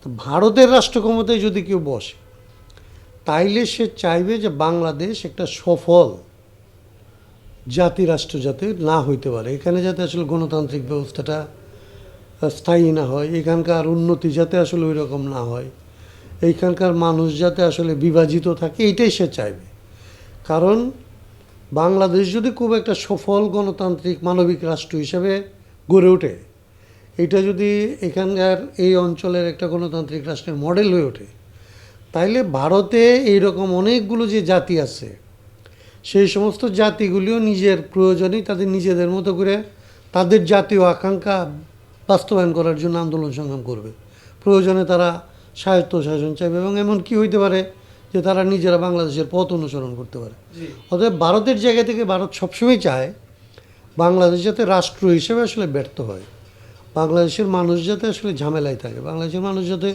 তো ভারতের রাষ্ট্র ক্ষমতায় যদি কেউ বসে তাইলে সে চাইবে যে বাংলাদেশ একটা সফল জাতিরাষ্ট্র যাতে না হইতে পারে, এখানে যাতে আসলে গণতান্ত্রিক ব্যবস্থাটা স্থায়ী না হয়, এখানকার উন্নতি যাতে আসলে ওই রকম না হয়, এইখানকার মানুষ যাতে আসলে বিভাজিত থাকে, এইটাই সে চাইবে। কারণ বাংলাদেশ যদি খুব একটা সফল গণতান্ত্রিক মানবিক রাষ্ট্র হিসেবে গড়ে ওঠে, এটা যদি এখানকার এই অঞ্চলের একটা গণতান্ত্রিক রাষ্ট্রের মডেল হয়ে ওঠে, তাইলে ভারতে এইরকম অনেকগুলো যে জাতি আছে সেই সমস্ত জাতিগুলিও নিজের প্রয়োজনেই তাদের নিজেদের মতো করে তাদের জাতীয় আকাঙ্ক্ষা বাস্তবায়ন করার জন্য আন্দোলন সংগ্রাম করবে। প্রয়োজনে তারা স্বায়ত্তশাসন চাইবে এবং এমন কি হইতে পারে যে তারা নিজেরা বাংলাদেশের পথ অনুসরণ করতে পারে। অতএব ভারতের জায়গা থেকে ভারত সবসময় চায় বাংলাদেশ যাতে রাষ্ট্র হিসেবে আসলে ব্যর্থ হয়, বাংলাদেশের মানুষ যাতে আসলে ঝামেলায় থাকে, বাংলাদেশের মানুষ যাতে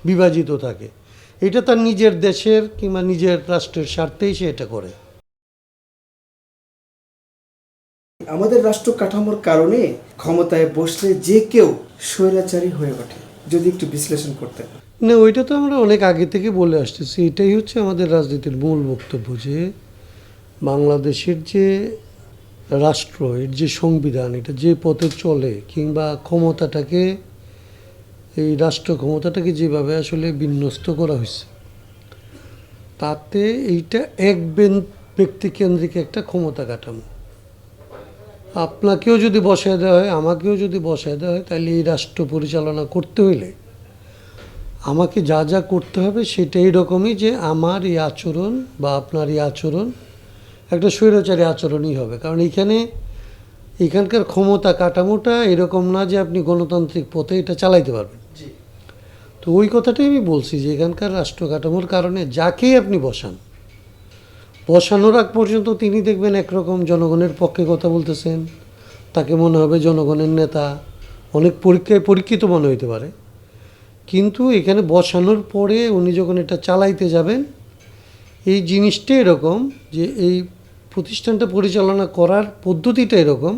বিভাজিত থাকে। এটা তার নিজের দেশের কিংবা নিজের রাষ্ট্রের স্বার্থেই সে এটা করে। আমাদের রাষ্ট্র কাঠামোর কারণে ক্ষমতায় বসলে যে কেউ স্বৈরাচারী হয়ে ওঠে, যদি একটু বিশ্লেষণ করতেন। না, ওইটা তো আমরা অনেক আগে থেকে বলে আসতেছি। এটাই হচ্ছে আমাদের রাজনীতির মূল বক্তব্য, যে বাংলাদেশের যে রাষ্ট্র, এর যে সংবিধান, এটা যে পথে চলে কিংবা ক্ষমতাটাকে, এই রাষ্ট্র ক্ষমতাটাকে যেভাবে আসলে বিন্যস্ত করা হয়েছে, তাতে এইটা এক ব্যক্তিকেন্দ্রিক একটা ক্ষমতা কাঠামো। আপনাকেও যদি বসায় দেওয়া হয়, আমাকেও যদি বসায় দেওয়া হয়, তাহলে এই রাষ্ট্র পরিচালনা করতে হইলে আমাকে যা যা করতে হবে সেটা এইরকমই, যে আমার এই আচরণ বা আপনার এই আচরণ একটা স্বৈরাচারী আচরণই হবে। কারণ এখানকার ক্ষমতা কাঠামোটা এরকম না যে আপনি গণতান্ত্রিক পথে এটা চালাইতে পারবেন। তো ওই কথাটাই আমি বলছি, যে এখানকার রাষ্ট্র কাঠামোর কারণে যাকেই আপনি বসানোর আগ পর্যন্ত তিনি দেখবেন একরকম জনগণের পক্ষে কথা বলতেছেন, তাকে মনে হবে জনগণের নেতা, অনেক পরীক্ষায় পরীক্ষিত মনে হইতে পারে। কিন্তু এখানে বসানোর পরে উনি যখন এটা চালাইতে যাবেন, এই জিনিসটা এরকম যে এই প্রতিষ্ঠানটা পরিচালনা করার পদ্ধতিটা এরকম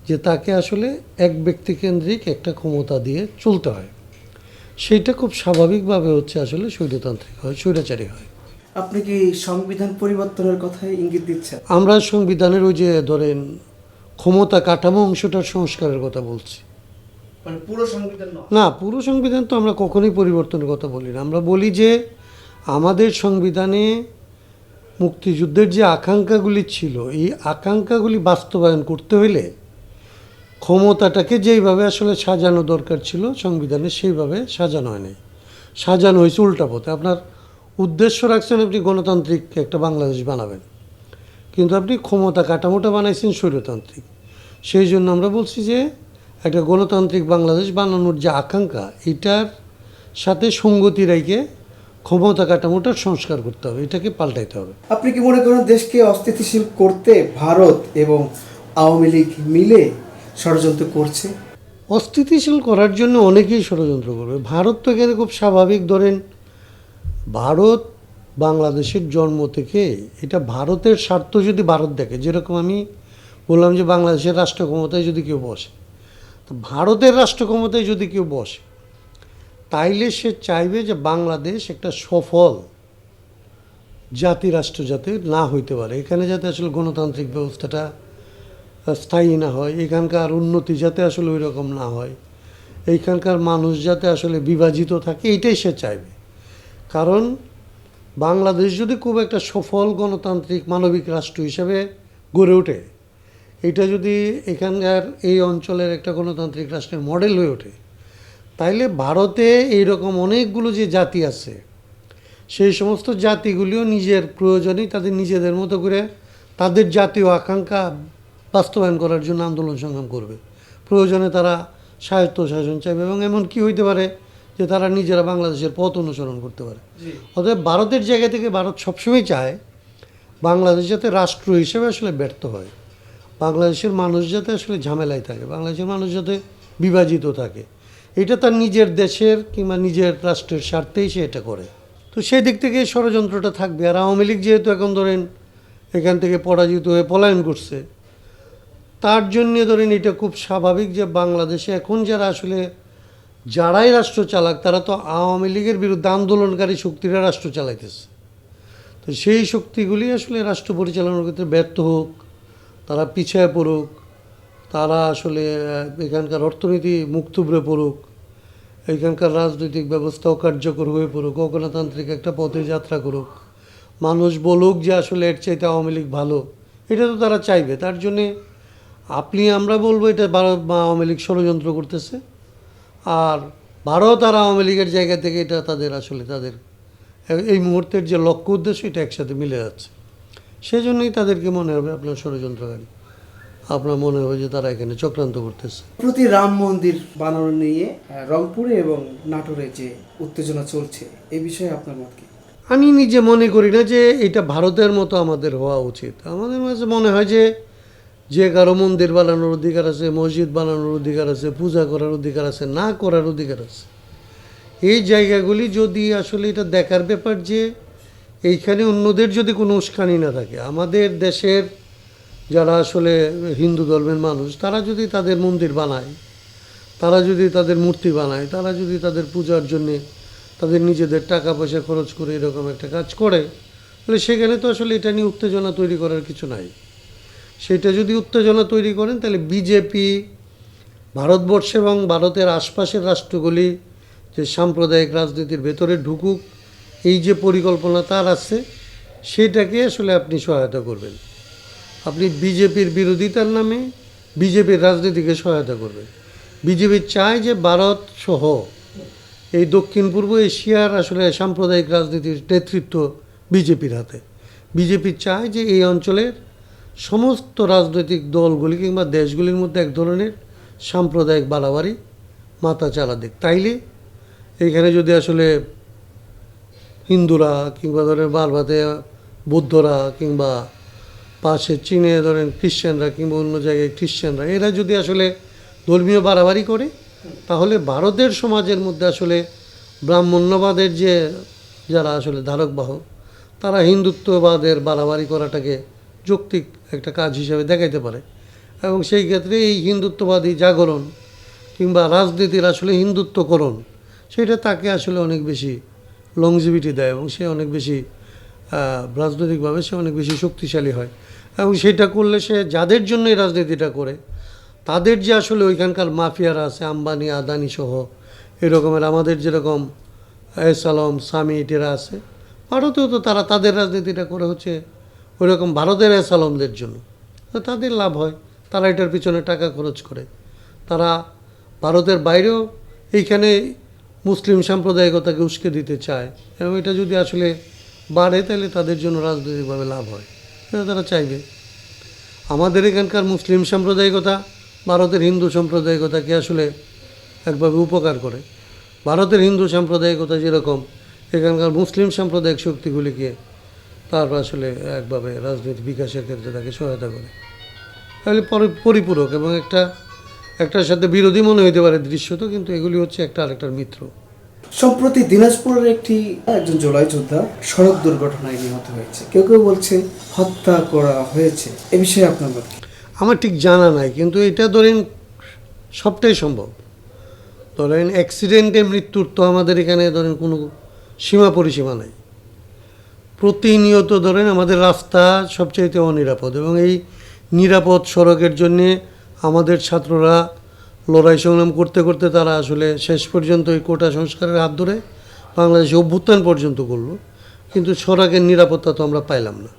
যে তাকে আসলে এক ব্যক্তিকেন্দ্রিক একটা ক্ষমতা দিয়ে চলতে হয়। সেইটা খুব স্বাভাবিকভাবে হচ্ছে আসলে স্বৈরতান্ত্রিক হয়, স্বৈরাচারী হয়। আপনি কি সংবিধান পরিবর্তনের কথাই ইঙ্গিত দিচ্ছেন? আমরা সংবিধানের ওই যে ধরেন ক্ষমতা কাঠামো অংশটার সংস্কারের কথা বলছি। মানে পুরো সংবিধান না, পুরো সংবিধান তো আমরা কখনোই পরিবর্তনের কথা বলি না। আমরা বলি যে আমাদের সংবিধানে মুক্তিযুদ্ধের যে আকাঙ্ক্ষাগুলি ছিল, এই আকাঙ্ক্ষাগুলি বাস্তবায়ন করতে হইলে ক্ষমতাটাকে যেইভাবে আসলে সাজানো দরকার ছিল সংবিধানে সেইভাবে সাজানো হয় নাই, সাজানো হয়েছে উল্টা পথে। আপনার উদ্দেশ্য রাখছেন আপনি গণতান্ত্রিক একটা বাংলাদেশ বানাবেন, কিন্তু আপনি ক্ষমতা কাঠামোটা বানাইছেন স্বৈরতান্ত্রিক। সেই জন্য আমরা বলছি যে একটা গণতান্ত্রিক বাংলাদেশ বানানোর যে আকাঙ্ক্ষা, এটার সাথে সঙ্গতি রেখে ক্ষমতা কাঠামোটার সংস্কার করতে হবে, এটাকে পাল্টাইতে হবে। আপনি কি মনে করেন দেশকে অস্থিতিশীল করতে ভারত এবং আওয়ামী লীগ মিলে ষড়যন্ত্র করছে? অস্থিতিশীল করার জন্য অনেকেই ষড়যন্ত্র করবে। ভারত তো এখানে খুব স্বাভাবিক। ধরেন ভারত বাংলাদেশের জন্ম থেকে এটা ভারতের স্বার্থ যদি ভারত দেখে, যেরকম আমি বললাম যে বাংলাদেশের রাষ্ট্র ক্ষমতায় যদি কেউ বসে, তো ভারতের রাষ্ট্র ক্ষমতায় যদি কেউ বসে তাইলে সে চাইবে যে বাংলাদেশ একটা সফল জাতিরাষ্ট্র যাতে না হইতে পারে, এখানে যাতে আসলে গণতান্ত্রিক ব্যবস্থাটা স্থায়ী না হয়, এখানকার উন্নতি যাতে আসলে ওই রকম না হয়, এইখানকার মানুষ যাতে আসলে বিভাজিত থাকে, এইটাই সে চাইবে। কারণ বাংলাদেশ যদি খুব একটা সফল গণতান্ত্রিক মানবিক রাষ্ট্র হিসেবে গড়ে ওঠে, এটা যদি এখানকার এই অঞ্চলের একটা গণতান্ত্রিক রাষ্ট্রের মডেল হয়ে ওঠে, তাইলে ভারতে এইরকম অনেকগুলো যে জাতি আছে সেই সমস্ত জাতিগুলিও নিজের প্রয়োজনেই তাদের নিজেদের মতো করে তাদের জাতীয় আকাঙ্ক্ষা বাস্তবায়ন করার জন্য আন্দোলন সংগ্রাম করবে। প্রয়োজনে তারা স্বায়ত্তশাসন চাইবে এবং এমন কি হইতে পারে যে তারা নিজেরা বাংলাদেশের পথ অনুসরণ করতে পারে। অতএব ভারতের জায়গা থেকে ভারত সবসময় চায় বাংলাদেশ যাতে রাষ্ট্র হিসেবে আসলে ব্যর্থ হয়, বাংলাদেশের মানুষ যাতে আসলে ঝামেলায় থাকে, বাংলাদেশের মানুষ যাতে বিভাজিত থাকে। এটা তার নিজের দেশের কিংবা নিজের রাষ্ট্রের স্বার্থেই সে এটা করে। তো সেই দিক থেকে ষড়যন্ত্রটা থাকবে। আর আওয়ামী লীগ যেহেতু এখন ধরেন এখান থেকে পরাজিত হয়ে পলায়ন করছে, তার জন্যে ধরেন এটা খুব স্বাভাবিক যে বাংলাদেশে এখন যারা আসলে যারাই রাষ্ট্র চালাক তারা তো আওয়ামী লীগের বিরুদ্ধে আন্দোলনকারী শক্তিরা রাষ্ট্র চালাইতেছে। তো সেই শক্তিগুলি আসলে রাষ্ট্র পরিচালনার ক্ষেত্রে ব্যর্থ হোক, তারা পিছিয়ে পড়ুক, তারা আসলে এখানকার অর্থনীতি মুখ থুবড়ে পড়ুক, এখানকার রাজনৈতিক ব্যবস্থাও কার্যকর হয়ে পড়ুক, গণতান্ত্রিক একটা পথে যাত্রা করুক, মানুষ বলুক যে আসলে এর চাইতে আওয়ামী লীগ ভালো, এটা তো তারা চাইবে। তার জন্যে আমরা বলবো এটা ভারত বা আওয়ামী লীগ ষড়যন্ত্র করতেছে, আর ভারত আর আওয়ামী লীগের জায়গা থেকে এটা তাদের আসলে তাদের এই মুহূর্তের যে লক্ষ্য উদ্দেশ্য এটা একসাথে মিলে যাচ্ছে। সেজন্যই তাদেরকে মনে হবে আপনার ষড়যন্ত্রকারী, আপনার মনে হবে যে তারা এখানে চক্রান্ত করতেছে। প্রতি রাম মন্দির বানানো নিয়ে রংপুরে এবং নাটোরে যে উত্তেজনা চলছে এ বিষয়ে আপনার মত কি? আমি নিজে মনে করি না যে এটা ভারতের মতো আমাদের হওয়া উচিত। আমাদের মাঝে মনে হয় যে কারো মন্দির বানানোর অধিকার আছে, মসজিদ বানানোর অধিকার আছে, পূজা করার অধিকার আছে, না করার অধিকার আছে। এই জায়গাগুলি যদি আসলে এটা দেখার ব্যাপার যে এইখানে অন্যদের যদি কোনো উস্কানি না থাকে, আমাদের দেশের যারা আসলে হিন্দু ধর্মের মানুষ তারা যদি তাদের মন্দির বানায়, তারা যদি তাদের মূর্তি বানায়, তারা যদি তাদের পূজার জন্যে তাদের নিজেদের টাকা পয়সা খরচ করে এরকম একটা কাজ করে, তাহলে সেখানে তো আসলে এটা নিয়ে উত্তেজনা তৈরি করার কিছু নাই। সেটা যদি উত্তেজনা তৈরি করেন তাহলে বিজেপি ভারতবর্ষ এবং ভারতের আশপাশের রাষ্ট্রগুলি যে সাম্প্রদায়িক রাজনীতির ভেতরে ঢুকুক এই যে পরিকল্পনা তার আছে, সেটাকে আসলে আপনি সহায়তা করবেন। আপনি বিজেপির বিরোধিতার নামে বিজেপির রাজনীতিকে সহায়তা করবেন। বিজেপি চায় যে ভারত সহ এই দক্ষিণ পূর্ব এশিয়ার আসলে সাম্প্রদায়িক রাজনীতির নেতৃত্ব বিজেপির হাতে। বিজেপি চায় যে এই অঞ্চলের সমস্ত রাজনৈতিক দলগুলি কিংবা দেশগুলির মধ্যে এক ধরনের সাম্প্রদায়িক বাড়াবাড়ি মাথা চালা দিক। তাইলে এইখানে যদি আসলে হিন্দুরা কিংবা ধরেন ভারতে বৌদ্ধরা কিংবা পাশে চীনে ধরেন খ্রিশ্চানরা কিংবা অন্য জায়গায় খ্রিশ্চানরা, এরা যদি আসলে ধর্মীয় বাড়াবাড়ি করে, তাহলে ভারতের সমাজের মধ্যে আসলে ব্রাহ্মণ্যবাদের যে যারা আসলে ধারক বাহক তারা হিন্দুত্ববাদের বাড়াবাড়ি করাটাকে যৌক্তিক একটা কাজ হিসেবে দেখাইতে পারে। এবং সেই ক্ষেত্রে এই হিন্দুত্ববাদী জাগরণ কিংবা রাজনীতির আসলে হিন্দুত্বকরণ সেটা তাকে আসলে অনেক বেশি লংজিভিটি দেয় এবং সে অনেক বেশি রাজনৈতিকভাবে সে অনেক বেশি শক্তিশালী হয়। এবং সেটা করলে সে যাদের জন্য এই রাজনীতিটা করে তাদের যে আসলে ওইখানকার মাফিয়ারা আছে, আম্বানি আদানি সহ এরকমের আমাদের যেরকম এস আলম সামিট এরা আছে, ভারতেও তো তারা তাদের রাজনীতিটা করে হচ্ছে ওইরকম ভারতের এস আলমদের জন্য। তো তাদের লাভ হয়, তারা এটার পিছনে টাকা খরচ করে। তারা ভারতের বাইরেও এইখানে মুসলিম সাম্প্রদায়িকতাকে উস্কে দিতে চায় এবং এটা যদি আসলে বাড়ে তাহলে তাদের জন্য রাজনৈতিকভাবে লাভ হয়, এটা তারা চাইবে। আমাদের এখানকার মুসলিম সাম্প্রদায়িকতা ভারতের হিন্দু সাম্প্রদায়িকতাকে আসলে একভাবে উপকার করে। ভারতের হিন্দু সাম্প্রদায়িকতা যেরকম এখানকার মুসলিম সাম্প্রদায়িক শক্তিগুলিকে তার আসলে একভাবে রাজনৈতিক বিকাশের ক্ষেত্রে তাকে সহায়তা করে। তাহলে পরিপূরক এবং একটার সাথে বিরোধী মনে হইতে পারে দৃশ্যত, কিন্তু এগুলি হচ্ছে একটা আরেকটার মিত্র। সম্প্রতি দিনাজপুরের একজন জুলাই যোদ্ধা সড়ক দুর্ঘটনায় নিহত হয়েছে, কেউ কেউ বলছে হত্যা করা হয়েছে। এ বিষয়ে আপনার মত কি? আমার ঠিক জানা নাই, কিন্তু এটা ধরেন সবটাই সম্ভব। ধরেন অ্যাক্সিডেন্টে মৃত্যুর তো আমাদের এখানে ধরেন কোনো সীমা পরিসীমা নাই। প্রতিনিয়ত ধরেন আমাদের রাস্তা সবচাইতে অনিরাপদ এবং এই নিরাপদ সড়কের জন্যে আমাদের ছাত্ররা লড়াই সংগ্রাম করতে করতে তারা আসলে শেষ পর্যন্ত এই কোটা সংস্কারের হাত ধরে বাংলাদেশে অভ্যুত্থান পর্যন্ত করলো, কিন্তু সড়কের নিরাপত্তা তো আমরা পাইলাম না।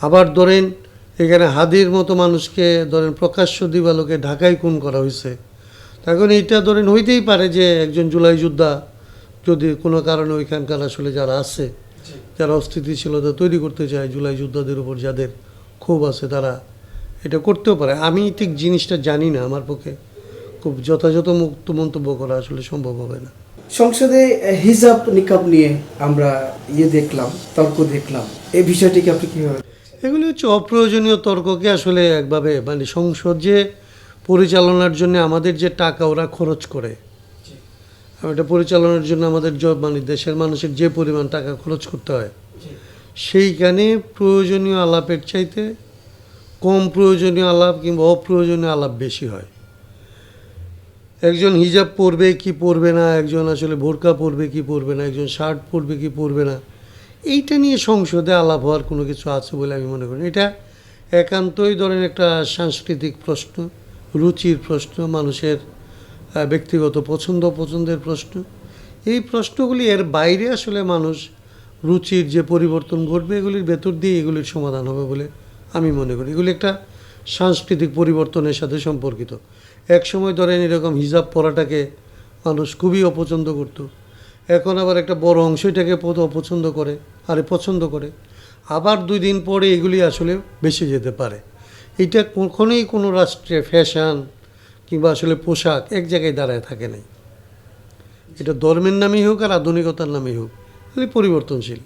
আবার ধরেন এখানে হাদির মতো মানুষকে ধরেন প্রকাশ্য দিবালোকে ঢাকায় খুন করা হয়েছে। এখন এইটা ধরেন হইতেই পারে যে একজন জুলাই যোদ্ধা যদি কোনো কারণে ওইখানকার আসলে যারা আছে, যারা অস্থিতিশীলতা তৈরি করতে চায় জুলাই যোদ্ধাদের উপর যাদের ক্ষোভ আছে, তারা এটা করতেও পারে। আমি ঠিক জিনিসটা জানি না, আমার পক্ষে খুব যথাযথ মুক্ত মন্তব্য করা আসলে সম্ভব হবে না। সংসদে হিজাব নিকাব নিয়ে আমরা দেখলাম, তর্ক দেখলাম, এই বিষয়টিকে আপনি কীভাবে? এগুলি হচ্ছে অপ্রয়োজনীয় তর্ককে আসলে একভাবে মানে সংসদ যে পরিচালনার জন্য আমাদের যে টাকা ওরা খরচ করে, এটা পরিচালনার জন্য আমাদের মানে দেশের মানুষের যে পরিমাণ টাকা খরচ করতে হয়, সেইখানে প্রয়োজনীয় আলাপের চাইতে কম প্রয়োজনীয় আলাপ কিংবা অপ্রয়োজনীয় আলাপ বেশি হয়। একজন হিজাব পরবে কি পরবে না, একজন আসলে বোরকা পরবে কি পরবে না, একজন শার্ট পরবে কি পরবে না, এইটা নিয়ে সংসদে আলাপ হওয়ার কোনো কিছু আছে বলে আমি মনে করি। এটা একান্তই ধরেন একটা সাংস্কৃতিক প্রশ্ন, রুচির প্রশ্ন, মানুষের ব্যক্তিগত পছন্দের প্রশ্ন। এই প্রশ্নগুলি এর বাইরে আসলে মানুষ রুচির যে পরিবর্তন ঘটবে এগুলির ভেতর দিয়ে এগুলির সমাধান হবে বলে আমি মনে করি। এগুলি একটা সাংস্কৃতিক পরিবর্তনের সাথে সম্পর্কিত। এক সময় ধরেন এরকম হিজাব পরাটাকে মানুষ খুবই অপছন্দ করত, এখন আবার একটা বড় অংশ এটাকে অপছন্দ করে, পছন্দ করে। আবার 2 দিন পরে এগুলি আসলে বেশি যেতে পারে। এটা কখনোই কোনো রাষ্ট্রে ফ্যাশন কিংবা আসলে পোশাক এক জায়গায় দাঁড়ায় থাকে নাই। এটা ধর্মের নামেই হোক আর আধুনিকতার নামেই হোক, এগুলি পরিবর্তনশীল।